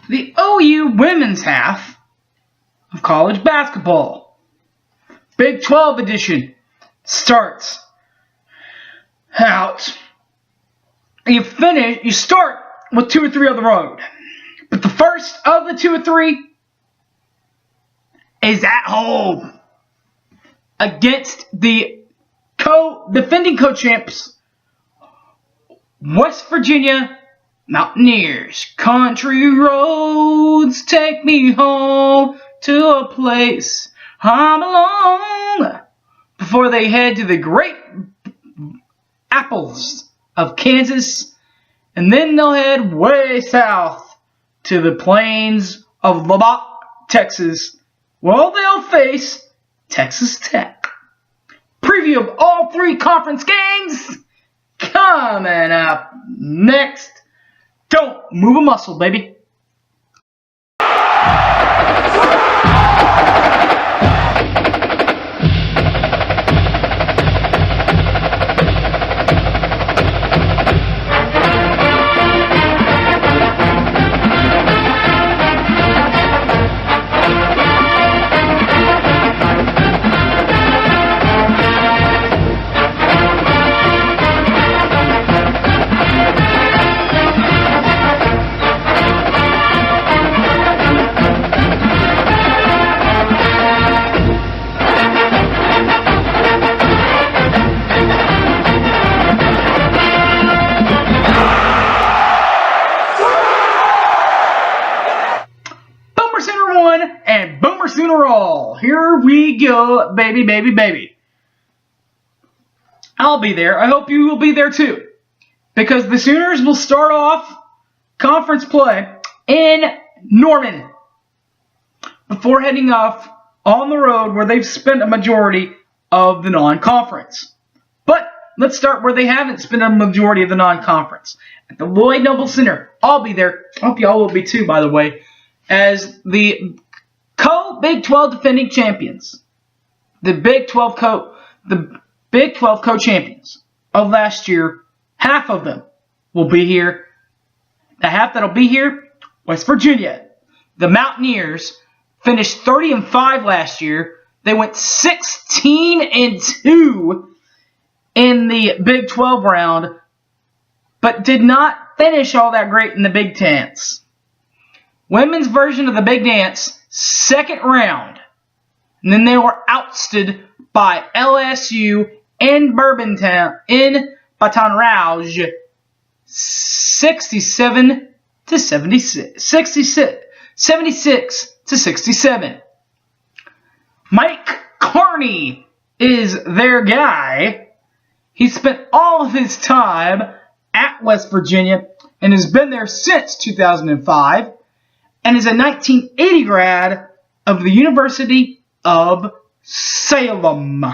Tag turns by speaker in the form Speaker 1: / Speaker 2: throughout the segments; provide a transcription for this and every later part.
Speaker 1: the OU women's half of college basketball. Big 12 edition starts out. You start with 2 or 3 on the road. But the first of the 2 or 3 is at home against the defending co-champs, West Virginia Mountaineers. Country roads take me home to a place I belong, before they head to the great apples of Kansas, and then they'll head way south to the plains of Lubbock, Texas. Well, they'll face Texas Tech. Preview of all 3 conference games coming up next. Don't move a muscle, baby. And Boomer Sooner all. Here we go, baby, baby, baby. I'll be there. I hope you will be there too. Because the Sooners will start off conference play in Norman before heading off on the road where they've spent a majority of the non-conference. But let's start where they haven't spent a majority of the non-conference. At the Lloyd Noble Center. I'll be there. I hope y'all will be too, by the way. As the Big 12 defending champions, the Big 12 co-champions of last year, half of them will be here. The half that'll be here, West Virginia. The Mountaineers finished 30-5 last year. They went 16-2 in the Big 12 round, but did not finish all that great in the Big Dance. Women's version of the Big Dance, second round. And then they were ousted by LSU in Baton Rouge, 76-67. Mike Carney is their guy. He spent all of his time at West Virginia and has been there since 2005. And is a 1980 grad of the University of Salem.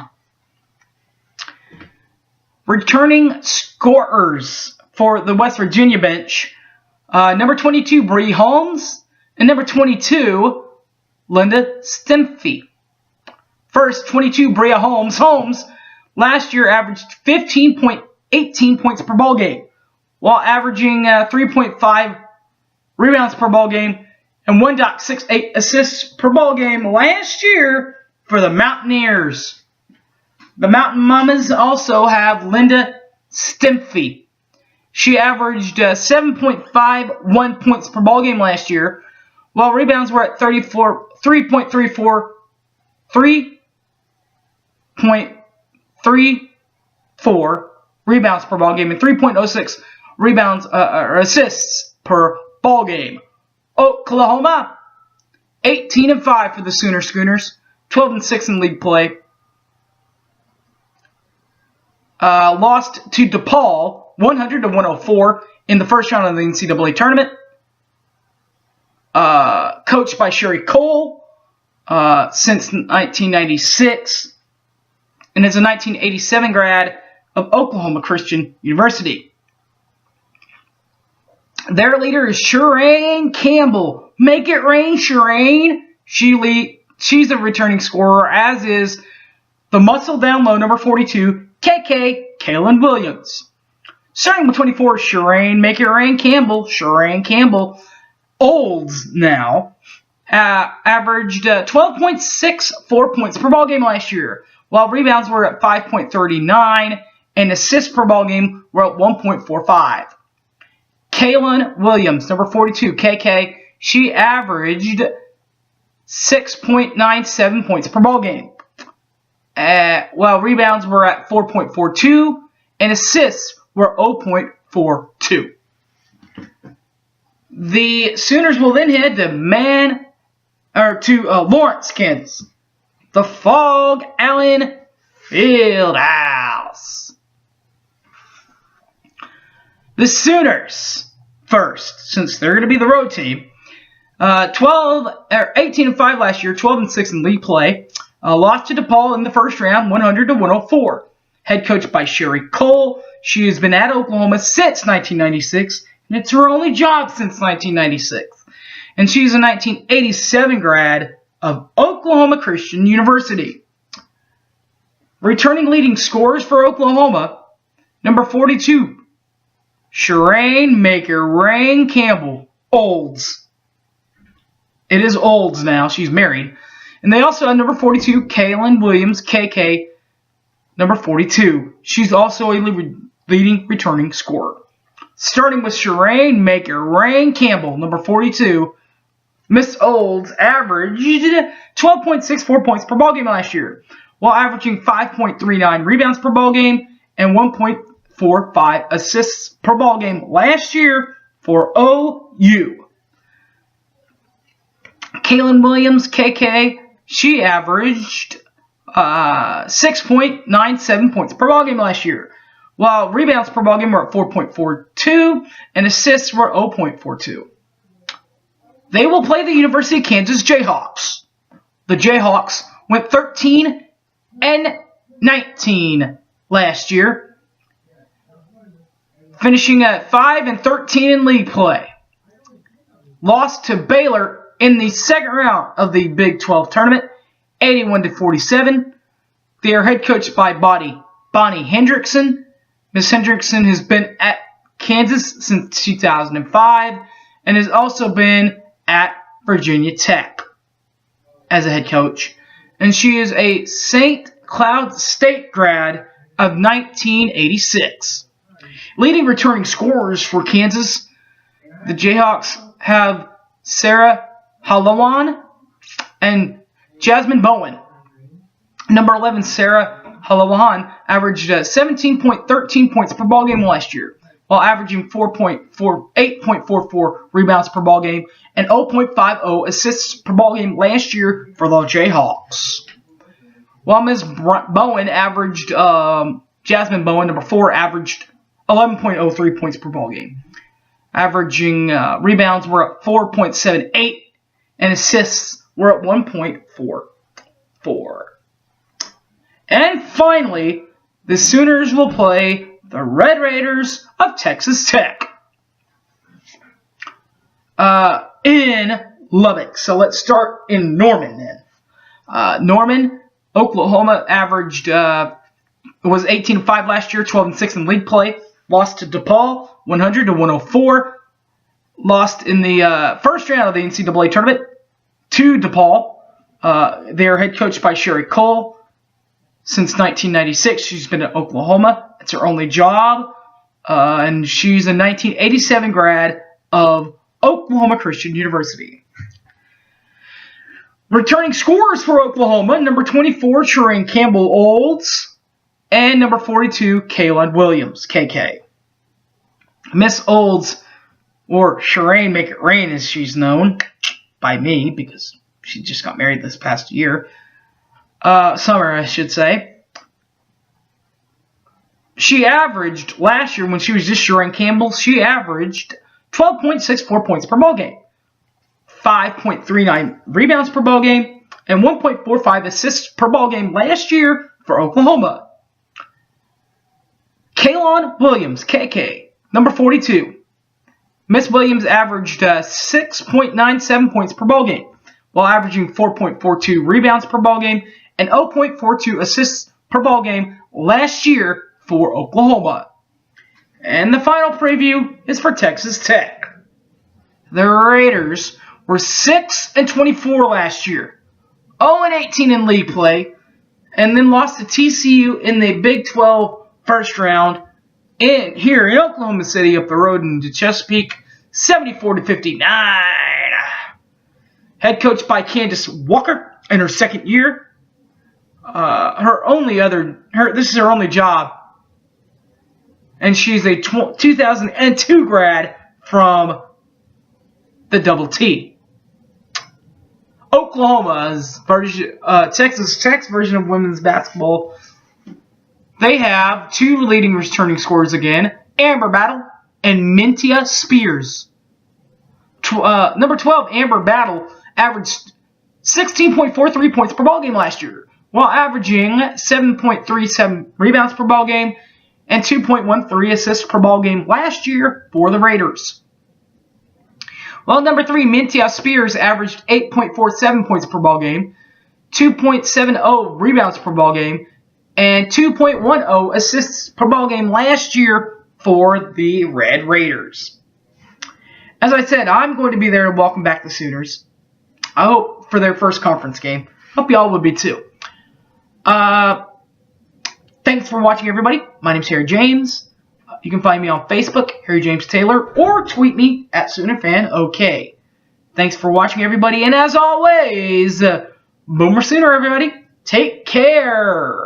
Speaker 1: Returning scorers for the West Virginia bench. Number 22, Bree Holmes. And number 22, Linda Stimphy. First, 22, Bree Holmes. Holmes last year averaged 15.18 points per ball game, while averaging 3.5 rebounds per ball game and 1.68 assists per ball game last year for the Mountaineers. The Mountain Mamas also have Linda Stimphy. She averaged 7.51 points per ball game last year, while rebounds were at 3.34 rebounds per ball game and 3.06 rebounds or assists per ball game. Oklahoma, 18-5 for the Sooner Schooners, 12-6 in league play. Lost to DePaul, 100-104 in the first round of the NCAA tournament. Coached by Sherry Cole since 1996, and is a 1987 grad of Oklahoma Christian University. Their leader is Shireen Campbell. Make it rain, Shireen. She's a returning scorer, as is the muscle down low, number 42, Kaylin Williams. Starting with 24, Shireen Make It Rain Campbell. Shireen Campbell Olds now averaged 12.64 points per ball game last year, while rebounds were at 5.39 and assists per ball game were at 1.45. Kaylin Williams, number 42, KK, she averaged 6.97 points per ball game, while rebounds were at 4.42 and assists were 0.42. The Sooners will then head to Lawrence, Kansas, the Fog Allen Fieldhouse. The Sooners first, since they're going to be the road team. 18-5 last year, 12-6 in league play. Lost to DePaul in the first round, 100-104. Head coached by Sherry Cole. She has been at Oklahoma since 1996, and it's her only job since 1996. And she's a 1987 grad of Oklahoma Christian University. Returning leading scorers for Oklahoma, number 42, Shireen Maker-Rain Campbell, Olds. It is Olds now. She's married. And they also have number 42, Kaylin Williams, KK, number 42. She's also a leading returning scorer. Starting with Shireen Maker-Rain Campbell, number 42, Miss Olds averaged 12.64 points per ball game last year, while averaging 5.39 rebounds per ball game and 1.45 assists per ball game last year for OU. Kaylin Williams, KK, she averaged 6.97 points per ball game last year, while rebounds per ball game were at 4.42 and assists were 0.42. They will play the University of Kansas Jayhawks. The Jayhawks went 13-19 last year, finishing at 5-13 in league play. Lost to Baylor in the second round of the Big 12 tournament, 81-47. They are head coached by Bonnie Hendrickson. Ms. Hendrickson has been at Kansas since 2005 and has also been at Virginia Tech as a head coach. And she is a St. Cloud State grad of 1986. Leading returning scorers for Kansas, the Jayhawks have Sarah Halawan and Jasmine Bowen. Number 11, Sarah Halawan, averaged 17.13 points per ball game last year, while averaging 8.44 rebounds per ball game and 0.50 assists per ball game last year for the Jayhawks. While Ms. Bowen averaged, Jasmine Bowen, number 4, averaged 11.03 points per ball game. Averaging rebounds were at 4.78 and assists were at 1.44. And finally, the Sooners will play the Red Raiders of Texas Tech in Lubbock. So let's start in Norman then. Norman, Oklahoma averaged was 18-5 last year, 12-6 in league play. Lost to DePaul, 100-104. Lost in the first round of the NCAA tournament to DePaul. They are head coached by Sherry Cole. Since 1996, she's been at Oklahoma. It's her only job. And she's a 1987 grad of Oklahoma Christian University. Returning scorers for Oklahoma, number 24, Shireen Campbell Olds, and number 42, Kaylin Williams, KK. Miss Olds, or Shireen Make It Rain as she's known by me, because she just got married this past year. Summer, I should say. She averaged, last year when she was just Shireen Campbell, she averaged 12.64 points per ball game, 5.39 rebounds per ball game, and 1.45 assists per ball game last year for Oklahoma. Kaylin Williams, KK, number 42. Miss Williams averaged 6.97 points per ball game, while averaging 4.42 rebounds per ball game and 0.42 assists per ball game last year for Oklahoma. And the final preview is for Texas Tech. the Raiders were 6-24 last year, 0-18 in league play, and then lost to TCU in the Big 12 first round here in Oklahoma City up the road into Chesapeake, 74-59. Head coached by Candace Walker in her second year. This is her only job, and she's a 2002 grad from the Double T. Oklahoma's version, Texas Tech's version of women's basketball. They have two leading returning scorers again, Amber Battle and Mintia Spears. Number 12, Amber Battle, averaged 16.43 points per ball game last year, while averaging 7.37 rebounds per ball game and 2.13 assists per ball game last year for the Raiders. While number 3, Mintia Spears, averaged 8.47 points per ball game, 2.70 rebounds per ball game, and 2.10 assists per ball game last year for the Red Raiders. As I said, I'm going to be there to welcome back the Sooners. I hope for their first conference game. Hope y'all would be too. Thanks for watching, everybody. My name's Harry James. You can find me on Facebook, Harry James Taylor, or tweet me at SoonerFanOK. Thanks for watching, everybody, and as always, Boomer Sooner, everybody. Take care.